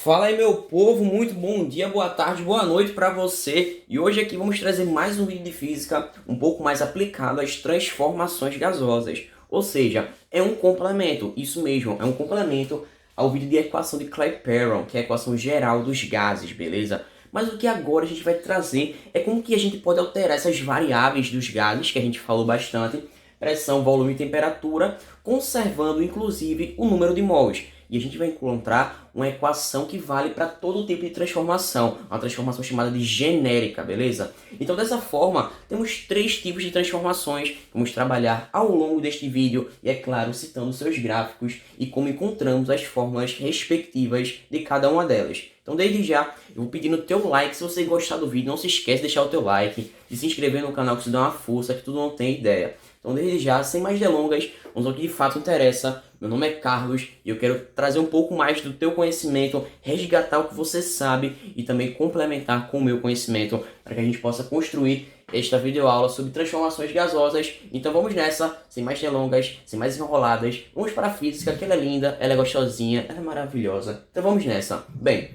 Fala aí, meu povo, muito bom dia, boa tarde, boa noite para você. E hoje aqui vamos trazer mais um vídeo de física um pouco mais aplicado às transformações gasosas. Ou seja, é um complemento, isso mesmo, é um complemento ao vídeo de equação de Clapeyron, que é a equação geral dos gases, beleza? Mas o que agora a gente vai trazer é como que a gente pode alterar essas variáveis dos gases, que a gente falou bastante, pressão, volume e temperatura, conservando inclusive o número de mols. E a gente vai encontrar uma equação que vale para todo tipo de transformação, uma transformação chamada de genérica, beleza? Então dessa forma, temos três tipos de transformações que vamos trabalhar ao longo deste vídeo e, é claro, citando seus gráficos e como encontramos as fórmulas respectivas de cada uma delas. Então desde já, eu vou pedindo o teu like. Se você gostar do vídeo, não se esquece de deixar o teu like, de se inscrever no canal, que isso dá uma força, que tu não tem ideia. Então desde já, sem mais delongas, vamos ao que de fato interessa. Meu nome é Carlos e eu quero trazer um pouco mais do teu conhecimento, resgatar o que você sabe e também complementar com o meu conhecimento para que a gente possa construir esta videoaula sobre transformações gasosas. Então vamos nessa, sem mais delongas, sem mais enroladas. Vamos para a física, que ela é linda, ela é gostosinha, ela é maravilhosa. Então vamos nessa. Bem,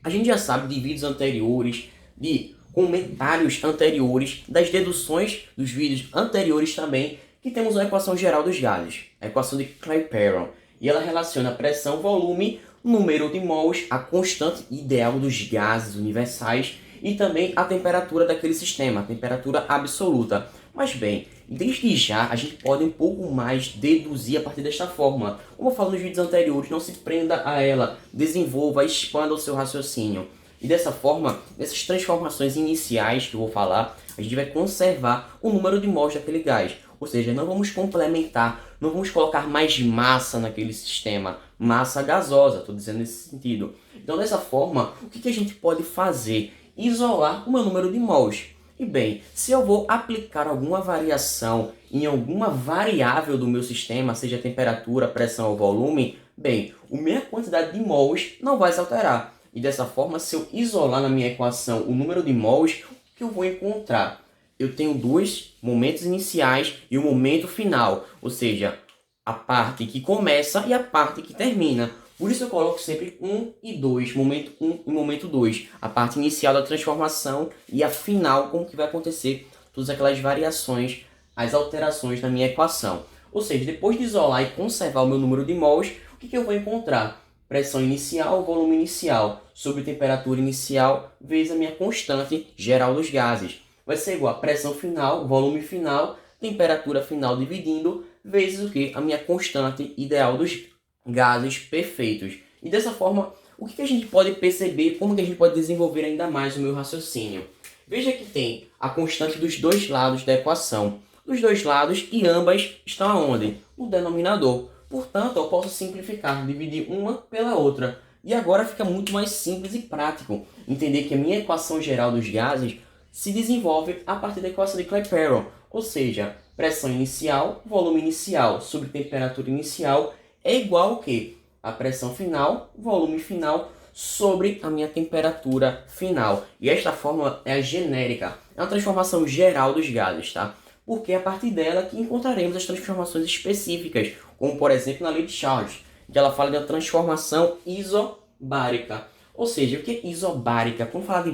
a gente já sabe de vídeos anteriores, de comentários anteriores, das deduções dos vídeos anteriores também, que temos uma equação geral dos gases, a equação de Clapeyron, e ela relaciona a pressão, volume, número de mols, a constante ideal dos gases universais e também a temperatura daquele sistema, a temperatura absoluta. Mas bem, desde já a gente pode um pouco mais deduzir a partir desta fórmula. Como eu falo nos vídeos anteriores, não se prenda a ela, desenvolva, expanda o seu raciocínio. E dessa forma, nessas transformações iniciais que eu vou falar, a gente vai conservar o número de mols daquele gás. Ou seja, não vamos complementar, não vamos colocar mais massa naquele sistema, massa gasosa, estou dizendo nesse sentido. Então, dessa forma, o que a gente pode fazer? Isolar o meu número de mols. E bem, se eu vou aplicar alguma variação em alguma variável do meu sistema, seja temperatura, pressão ou volume, bem, a minha quantidade de mols não vai se alterar. E dessa forma, se eu isolar na minha equação o número de mols, o que eu vou encontrar? Eu tenho dois momentos iniciais e o momento final, ou seja, a parte que começa e a parte que termina. Por isso eu coloco sempre 1 e 2, momento 1 e momento 2. A parte inicial da transformação e a final, como que vai acontecer todas aquelas variações, as alterações na minha equação. Ou seja, depois de isolar e conservar o meu número de mols, o que eu vou encontrar? Pressão inicial, volume inicial, sobre temperatura inicial, vezes a minha constante geral dos gases. Vai ser igual a pressão final, volume final, temperatura final dividindo, vezes o que? A minha constante ideal dos gases perfeitos. E dessa forma, o que a gente pode perceber, como que a gente pode desenvolver ainda mais o meu raciocínio? Veja que tem a constante dos dois lados da equação. Dos dois lados, e ambas estão aonde? No denominador. Portanto, eu posso simplificar, dividir uma pela outra. E agora fica muito mais simples e prático entender que a minha equação geral dos gases se desenvolve a partir da equação de Clapeyron, ou seja, pressão inicial, volume inicial sobre temperatura inicial é igual ao que? A pressão final, volume final sobre a minha temperatura final. E esta fórmula é a genérica, é uma transformação geral dos gases, tá? Porque é a partir dela que encontraremos as transformações específicas, como por exemplo na lei de Charles, que ela fala da transformação isobárica. Ou seja, o que é isobárica? Quando fala de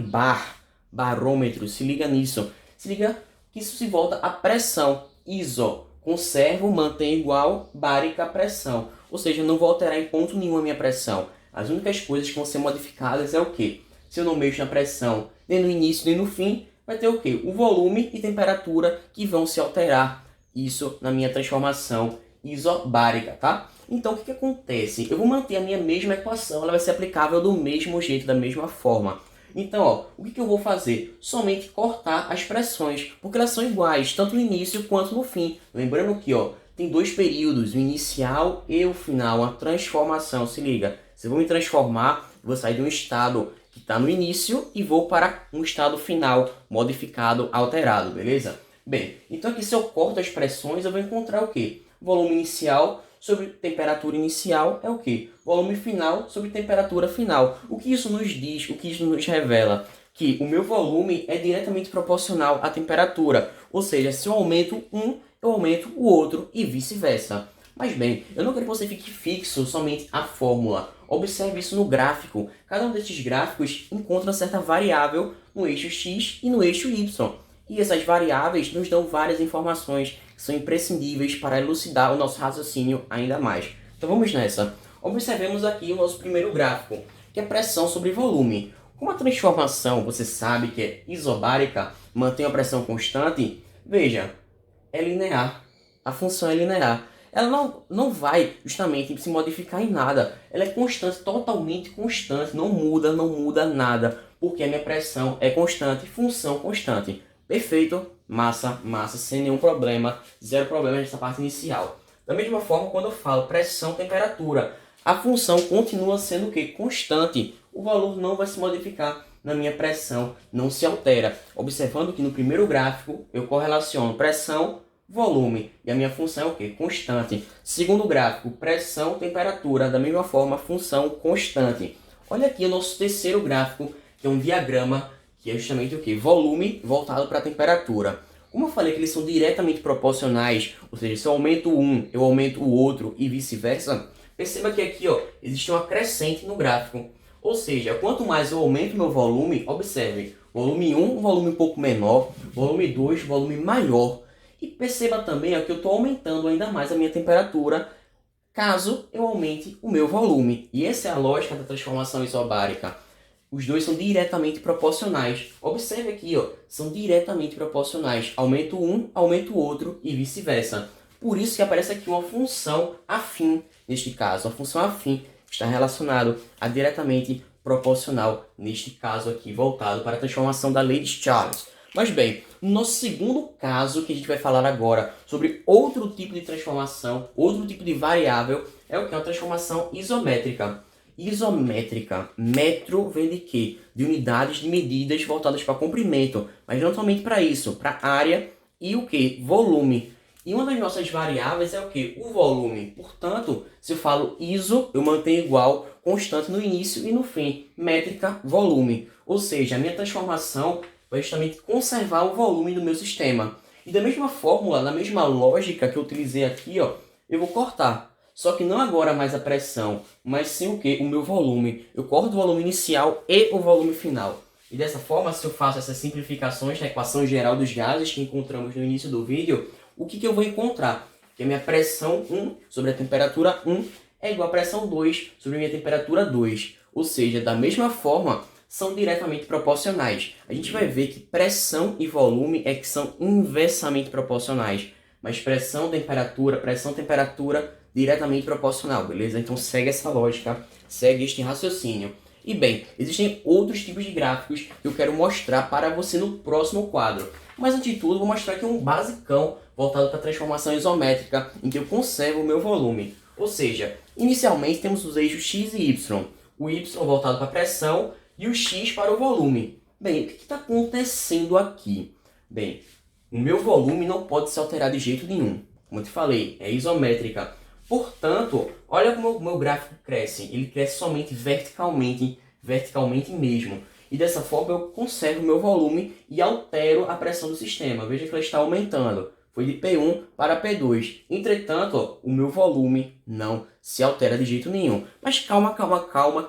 barômetro, se liga nisso. Se liga que isso se volta à pressão. Iso, conservo, mantenho igual, bárica, pressão. Ou seja, eu não vou alterar em ponto nenhum a minha pressão. As únicas coisas que vão ser modificadas é o quê? Se eu não mexo na pressão nem no início nem no fim, vai ter o quê? O volume e temperatura que vão se alterar. Isso na minha transformação isobárica, tá? Então, o que acontece? Eu vou manter a minha mesma equação, ela vai ser aplicável do mesmo jeito, da mesma forma. Então, ó, o que eu vou fazer? Somente cortar as pressões, porque elas são iguais, tanto no início quanto no fim. Lembrando que, ó, tem dois períodos, o inicial e o final, a transformação. Se liga, se eu vou me transformar, eu vou sair de um estado que está no início e vou para um estado final, modificado, alterado, beleza? Bem, então aqui se eu corto as pressões, eu vou encontrar o quê? Volume inicial sobre temperatura inicial é o quê? Volume final sobre temperatura final. O que isso nos diz, o que isso nos revela? Que o meu volume é diretamente proporcional à temperatura. Ou seja, se eu aumento um, eu aumento o outro e vice-versa. Mas bem, eu não quero que você fique fixo somente à fórmula. Observe isso no gráfico. Cada um desses gráficos encontra uma certa variável no eixo x e no eixo y. E essas variáveis nos dão várias informações que são imprescindíveis para elucidar o nosso raciocínio ainda mais. Então vamos nessa. Observemos aqui o nosso primeiro gráfico, que é pressão sobre volume. Como a transformação, você sabe que é isobárica, mantém a pressão constante, veja, é linear. A função é linear. Ela não vai justamente se modificar em nada. Ela é constante, totalmente constante, não muda nada, porque a minha pressão é constante, função constante. Perfeito, massa, sem nenhum problema, zero problema nessa parte inicial. Da mesma forma, quando eu falo pressão, temperatura, a função continua sendo o quê? Constante. O valor não vai se modificar na minha pressão, não se altera. Observando que no primeiro gráfico eu correlaciono pressão, volume, e a minha função é o quê? Constante. Segundo gráfico, pressão, temperatura, da mesma forma, função constante. Olha aqui o nosso terceiro gráfico, que é um diagrama, que é justamente o quê? Volume voltado para a temperatura. Como eu falei que eles são diretamente proporcionais, ou seja, se eu aumento um, eu aumento o outro e vice-versa, perceba que aqui existe uma crescente no gráfico. Ou seja, quanto mais eu aumento meu volume, observe, volume 1, um volume um pouco menor, volume 2, volume maior. E perceba também que eu estou aumentando ainda mais a minha temperatura, caso eu aumente o meu volume. E essa é a lógica da transformação isobárica. Os dois são diretamente proporcionais. Observe aqui, são diretamente proporcionais. Aumento um, aumento o outro e vice-versa. Por isso que aparece aqui uma função afim, neste caso. A função afim está relacionado a diretamente proporcional, neste caso aqui, voltado para a transformação da lei de Charles. Mas bem, no nosso segundo caso, que a gente vai falar agora sobre outro tipo de transformação, outro tipo de variável, é o que é uma transformação isométrica. Isométrica, metro vem de quê? De unidades de medidas voltadas para comprimento, mas não somente para isso, para área e o que? Volume. E uma das nossas variáveis é o que? O volume. Portanto, se eu falo iso, eu mantenho igual, constante no início e no fim. Métrica, volume. Ou seja, a minha transformação vai justamente conservar o volume do meu sistema. E da mesma fórmula, na mesma lógica que eu utilizei aqui, eu vou cortar. Só que não agora mais a pressão, mas sim o que? O meu volume. Eu corto o volume inicial e o volume final. E dessa forma, se eu faço essas simplificações da equação geral dos gases que encontramos no início do vídeo, o que eu vou encontrar? Que a minha pressão 1 sobre a temperatura 1 é igual a pressão 2 sobre a minha temperatura 2. Ou seja, da mesma forma, são diretamente proporcionais. A gente vai ver que pressão e volume que são inversamente proporcionais. Mas pressão, temperatura, diretamente proporcional, beleza? Então segue essa lógica, segue este raciocínio. E bem, existem outros tipos de gráficos que eu quero mostrar para você no próximo quadro. Mas antes de tudo, vou mostrar aqui um basicão voltado para a transformação isométrica, em que eu conservo o meu volume. Ou seja, inicialmente temos os eixos x e y. O y voltado para a pressão e o x para o volume. Bem, o que está acontecendo aqui? Bem, o meu volume não pode se alterar de jeito nenhum. Como eu te falei, é isométrica. Portanto, olha como o meu gráfico cresce. Ele cresce somente verticalmente mesmo. E dessa forma eu conservo o meu volume e altero a pressão do sistema. Veja que ela está aumentando. Foi de P1 para P2. Entretanto, o meu volume não se altera de jeito nenhum. Mas calma,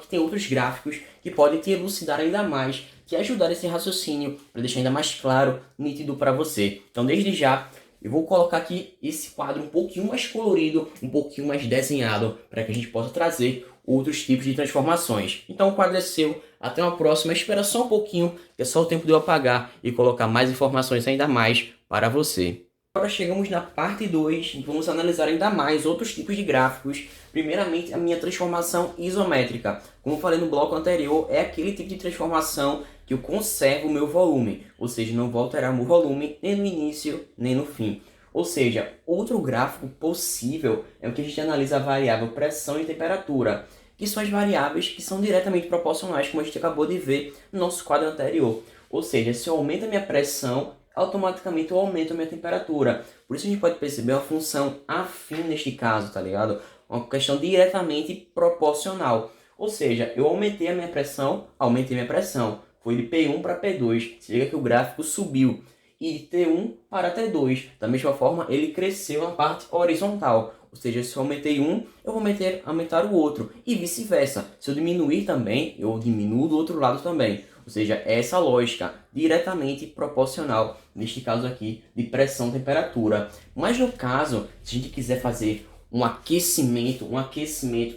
que tem outros gráficos que podem te elucidar ainda mais, te ajudar esse raciocínio, para deixar ainda mais claro, nítido para você. Então, desde já, eu vou colocar aqui esse quadro um pouquinho mais colorido, um pouquinho mais desenhado, para que a gente possa trazer outros tipos de transformações. Então o quadro é seu, até uma próxima, espera só um pouquinho, que é só o tempo de eu apagar e colocar mais informações ainda mais para você. Agora chegamos na parte 2 e vamos analisar ainda mais outros tipos de gráficos. Primeiramente, a minha transformação isométrica. Como eu falei no bloco anterior, é aquele tipo de transformação que eu conservo o meu volume, ou seja, não vou alterar o meu volume nem no início nem no fim. Ou seja, outro gráfico possível é o que a gente analisa a variável pressão e temperatura, que são as variáveis que são diretamente proporcionais, como a gente acabou de ver no nosso quadro anterior. Ou seja, se eu aumento a minha pressão, automaticamente eu aumento a minha temperatura. Por isso a gente pode perceber uma função afim neste caso, tá ligado? Uma questão diretamente proporcional. Ou seja, eu aumentei a minha pressão, aumentei minha pressão. Foi de P1 para P2. Se liga que o gráfico subiu. E de T1 para T2. Da mesma forma, ele cresceu na parte horizontal. Ou seja, se eu aumentei um, eu vou aumentar o outro. E vice-versa. Se eu diminuir também, eu diminuo do outro lado também. Ou seja, é essa lógica diretamente proporcional, neste caso aqui, de pressão-temperatura. Mas no caso, se a gente quiser fazer um aquecimento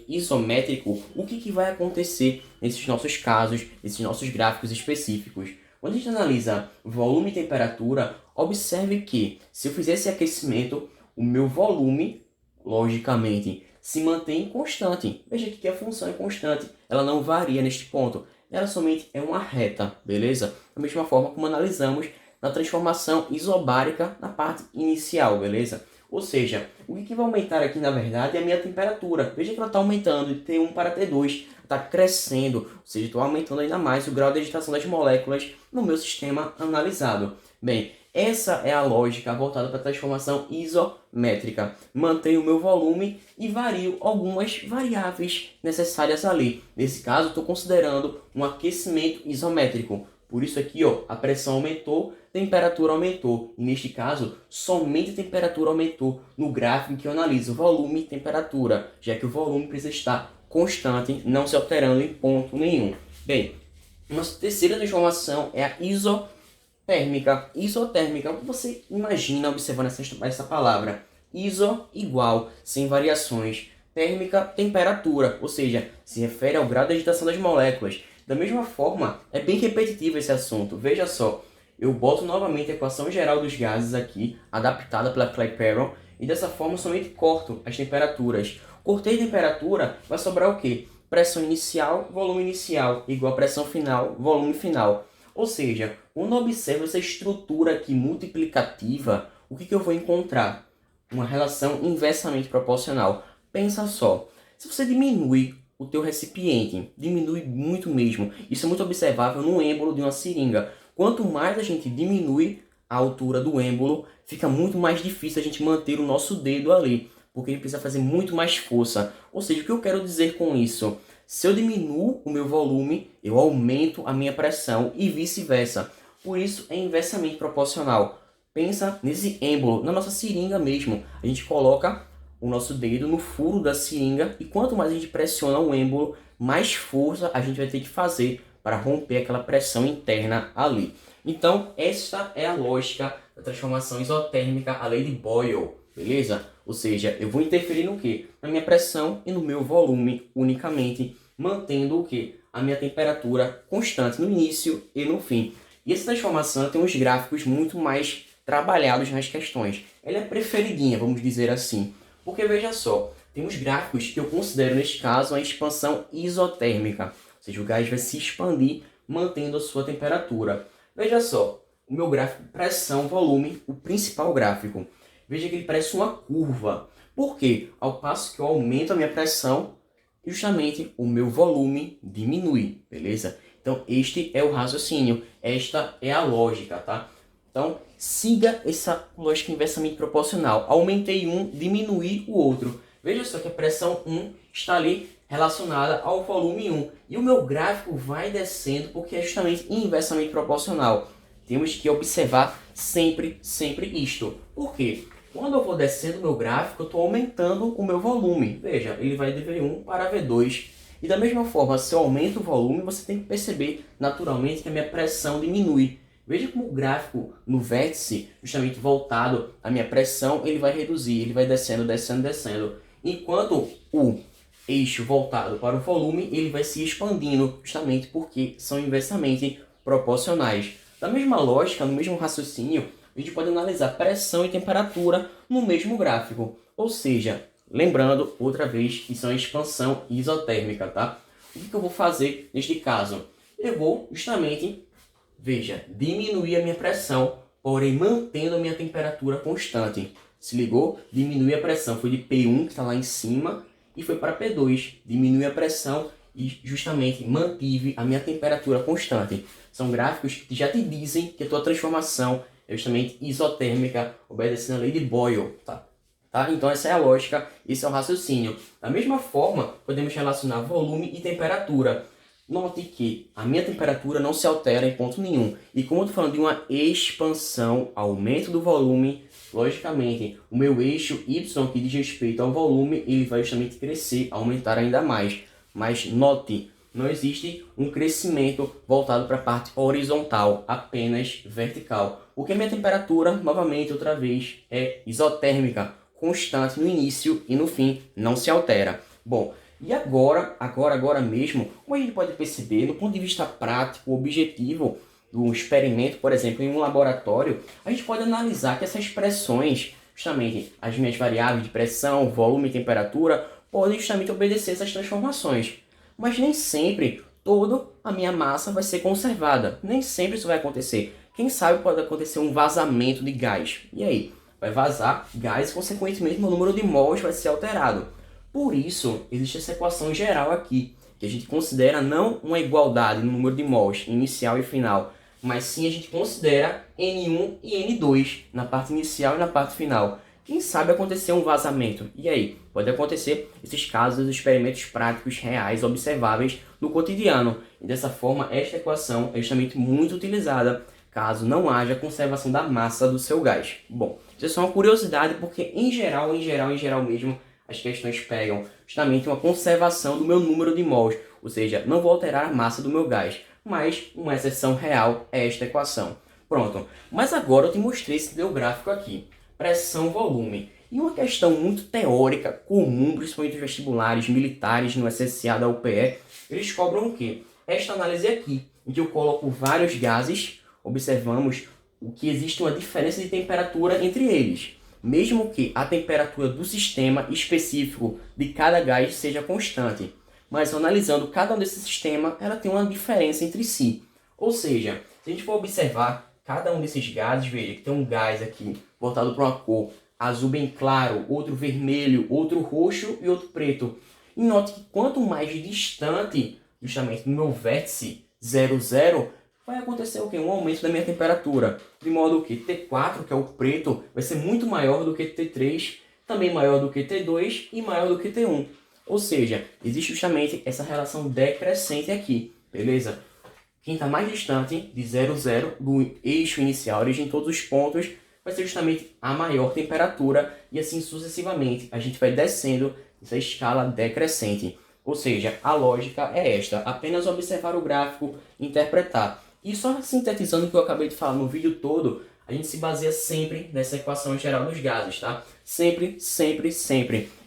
isométrico, o que vai acontecer nesses nossos casos, nesses nossos gráficos específicos? Quando a gente analisa volume e temperatura, observe que se eu fizer esse aquecimento, o meu volume, logicamente, se mantém constante. Veja aqui que a função é constante, ela não varia neste ponto. Ela somente é uma reta, beleza? Da mesma forma como analisamos na transformação isobárica na parte inicial, beleza? Ou seja, o que vai aumentar aqui, na verdade, é a minha temperatura. Veja que ela está aumentando de T1 para T2, está crescendo, ou seja, estou aumentando ainda mais o grau de agitação das moléculas no meu sistema analisado. Bem, essa é a lógica voltada para a transformação isométrica. Mantenho o meu volume e vario algumas variáveis necessárias ali. Nesse caso, estou considerando um aquecimento isométrico. Por isso aqui, ó, a pressão aumentou, temperatura aumentou. E neste caso, somente a temperatura aumentou no gráfico em que eu analiso volume e temperatura, já que o volume precisa estar constante, não se alterando em ponto nenhum. Bem, uma terceira transformação é a isotérmica. Isotérmica, o que você imagina observando essa palavra? Iso, igual, sem variações. Térmica, temperatura, ou seja, se refere ao grau de agitação das moléculas. Da mesma forma, é bem repetitivo esse assunto. Veja só, eu boto novamente a equação geral dos gases aqui, adaptada pela Clapeyron, e dessa forma somente corto as temperaturas. Cortei a temperatura, vai sobrar o quê? Pressão inicial, igual a pressão final, volume final. Ou seja, quando eu observo essa estrutura aqui multiplicativa, o que eu vou encontrar? Uma relação inversamente proporcional. Pensa só, se você diminui o teu recipiente, diminui muito mesmo, isso é muito observável no êmbolo de uma seringa. Quanto mais a gente diminui a altura do êmbolo, fica muito mais difícil a gente manter o nosso dedo ali, porque a gente precisa fazer muito mais força. Ou seja, o que eu quero dizer com isso? Se eu diminuo o meu volume, eu aumento a minha pressão e vice-versa. Por isso é inversamente proporcional. Pensa nesse êmbolo, na nossa seringa mesmo. A gente coloca o nosso dedo no furo da seringa e quanto mais a gente pressiona o êmbolo, mais força a gente vai ter que fazer para romper aquela pressão interna ali. Então, esta é a lógica da transformação isotérmica, a lei de Boyle, beleza? Ou seja, eu vou interferir no quê? Na minha pressão e no meu volume unicamente, mantendo o quê? A minha temperatura constante no início e no fim. E essa transformação tem uns gráficos muito mais trabalhados nas questões. Ela é preferidinha, vamos dizer assim. Porque veja só, tem uns gráficos que eu considero, neste caso, a expansão isotérmica. Ou seja, o gás vai se expandir mantendo a sua temperatura. Veja só, o meu gráfico pressão-volume, o principal gráfico. Veja que ele parece uma curva. Por quê? Ao passo que eu aumento a minha pressão, justamente o meu volume diminui, beleza? Então, este é o raciocínio, esta é a lógica, tá? Então, siga essa lógica inversamente proporcional. Aumentei um, diminui o outro. Veja só que a pressão 1 está ali relacionada ao volume 1. E o meu gráfico vai descendo porque é justamente inversamente proporcional. Temos que observar sempre isto. Por quê? Quando eu vou descendo o meu gráfico, eu estou aumentando o meu volume. Veja, ele vai de V1 para V2. E da mesma forma, se eu aumento o volume, você tem que perceber naturalmente que a minha pressão diminui. Veja como o gráfico no vértice, justamente voltado à minha pressão, ele vai reduzir, ele vai descendo, descendo. Enquanto o eixo voltado para o volume, ele vai se expandindo, justamente porque são inversamente proporcionais. Da mesma lógica, no mesmo raciocínio, a gente pode analisar pressão e temperatura no mesmo gráfico. Ou seja, lembrando outra vez que são a expansão isotérmica, tá? O que eu vou fazer neste caso? Eu vou justamente, veja, diminuir a minha pressão, porém mantendo a minha temperatura constante. Se ligou? Diminui a pressão. Foi de P1, que está lá em cima, e foi para P2. Diminui a pressão e justamente mantive a minha temperatura constante. São gráficos que já te dizem que a tua transformação é justamente isotérmica, obedecendo a lei de Boyle. Tá? Então essa é a lógica, esse é o raciocínio. Da mesma forma, podemos relacionar volume e temperatura. Note que a minha temperatura não se altera em ponto nenhum. E como eu estou falando de uma expansão, aumento do volume, logicamente, o meu eixo Y, que diz respeito ao volume, ele vai justamente crescer, aumentar ainda mais. Mas note, não existe um crescimento voltado para a parte horizontal, apenas vertical. Porque a minha temperatura, novamente, outra vez, é isotérmica, constante no início e no fim, não se altera. Bom, e agora mesmo, como a gente pode perceber, do ponto de vista prático, objetivo do experimento, por exemplo, em um laboratório, a gente pode analisar que essas expressões, justamente as minhas variáveis de pressão, volume e temperatura, podem justamente obedecer essas transformações. Mas nem sempre toda a minha massa vai ser conservada. Nem sempre isso vai acontecer. Quem sabe pode acontecer um vazamento de gás. E aí? Vai vazar gás e, consequentemente, o número de mols vai ser alterado. Por isso, existe essa equação geral aqui, que a gente considera não uma igualdade no número de mols inicial e final, mas sim a gente considera N1 e N2 na parte inicial e na parte final. Quem sabe acontecer um vazamento? E aí? Pode acontecer esses casos dos experimentos práticos reais observáveis no cotidiano. E dessa forma, esta equação é justamente muito utilizada caso não haja conservação da massa do seu gás. Bom, isso é só uma curiosidade porque em geral mesmo, as questões pegam justamente uma conservação do meu número de mols, ou seja, não vou alterar a massa do meu gás, mas uma exceção real é esta equação. Pronto, mas agora eu te mostrei esse meu gráfico aqui, pressão-volume. E uma questão muito teórica, comum, principalmente nos vestibulares militares, no SSA da UPE, eles cobram o quê? Esta análise aqui, em que eu coloco vários gases, observamos o que existe uma diferença de temperatura entre eles, mesmo que a temperatura do sistema específico de cada gás seja constante. Mas analisando cada um desses sistemas, ela tem uma diferença entre si. Ou seja, se a gente for observar cada um desses gases, veja que tem um gás aqui voltado para uma cor azul bem claro, outro vermelho, outro roxo e outro preto. E note que quanto mais distante, justamente do meu vértice 00, vai acontecer o quê? Um aumento da minha temperatura. De modo que T4, que é o preto, vai ser muito maior do que T3, também maior do que T2 e maior do que T1. Ou seja, existe justamente essa relação decrescente aqui, beleza? Quem está mais distante de 00 do eixo inicial, origem em todos os pontos, vai ser justamente a maior temperatura e assim sucessivamente. A gente vai descendo essa escala decrescente. Ou seja, a lógica é esta, apenas observar o gráfico e interpretar. E só sintetizando o que eu acabei de falar no vídeo todo, a gente se baseia sempre nessa equação geral dos gases, tá? Sempre.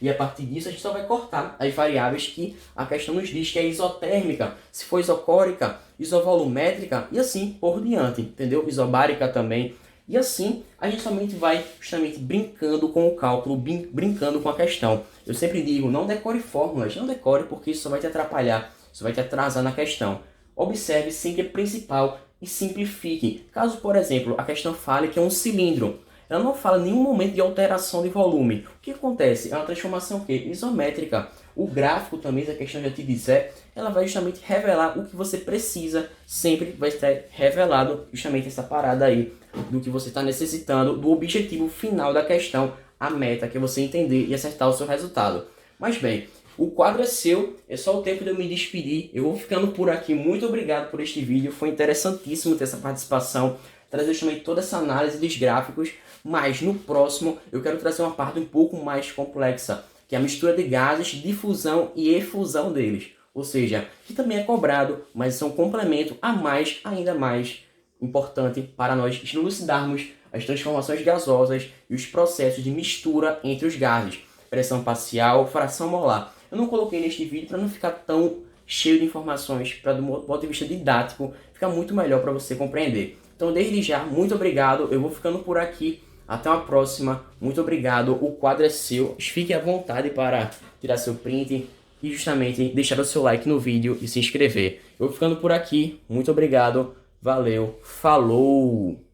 E a partir disso a gente só vai cortar as variáveis que a questão nos diz que é isotérmica, se for isocórica, isovolumétrica e assim por diante, entendeu? Isobárica também. E assim a gente somente vai justamente brincando com o cálculo, brincando com a questão. Eu sempre digo, não decore fórmulas, não decore porque isso só vai te atrapalhar, isso vai te atrasar na questão. Observe sempre a principal e simplifique. Caso, por exemplo, a questão fale que é um cilindro, ela não fala em nenhum momento de alteração de volume. O que acontece? É uma transformação o quê? Isométrica. O gráfico também, se a questão já te disser, ela vai justamente revelar o que você precisa. Sempre vai estar revelado justamente essa parada aí do que você está necessitando, do objetivo final da questão, a meta que é você entender e acertar o seu resultado. Mas bem, o quadro é seu, é só o tempo de eu me despedir. Eu vou ficando por aqui. Muito obrigado por este vídeo. Foi interessantíssimo ter essa participação, trazer justamente toda essa análise dos gráficos. Mas no próximo eu quero trazer uma parte um pouco mais complexa, que é a mistura de gases, difusão e efusão deles. Ou seja, que também é cobrado, mas é um complemento a mais, ainda mais importante para nós elucidarmos as transformações gasosas e os processos de mistura entre os gases. Pressão parcial, fração molar. Eu não coloquei neste vídeo para não ficar tão cheio de informações, para do ponto de vista didático, ficar muito melhor para você compreender. Então, desde já, muito obrigado. Eu vou ficando por aqui. Até uma próxima. Muito obrigado. O quadro é seu. Fique à vontade para tirar seu print e justamente deixar o seu like no vídeo e se inscrever. Eu vou ficando por aqui. Muito obrigado. Valeu. Falou!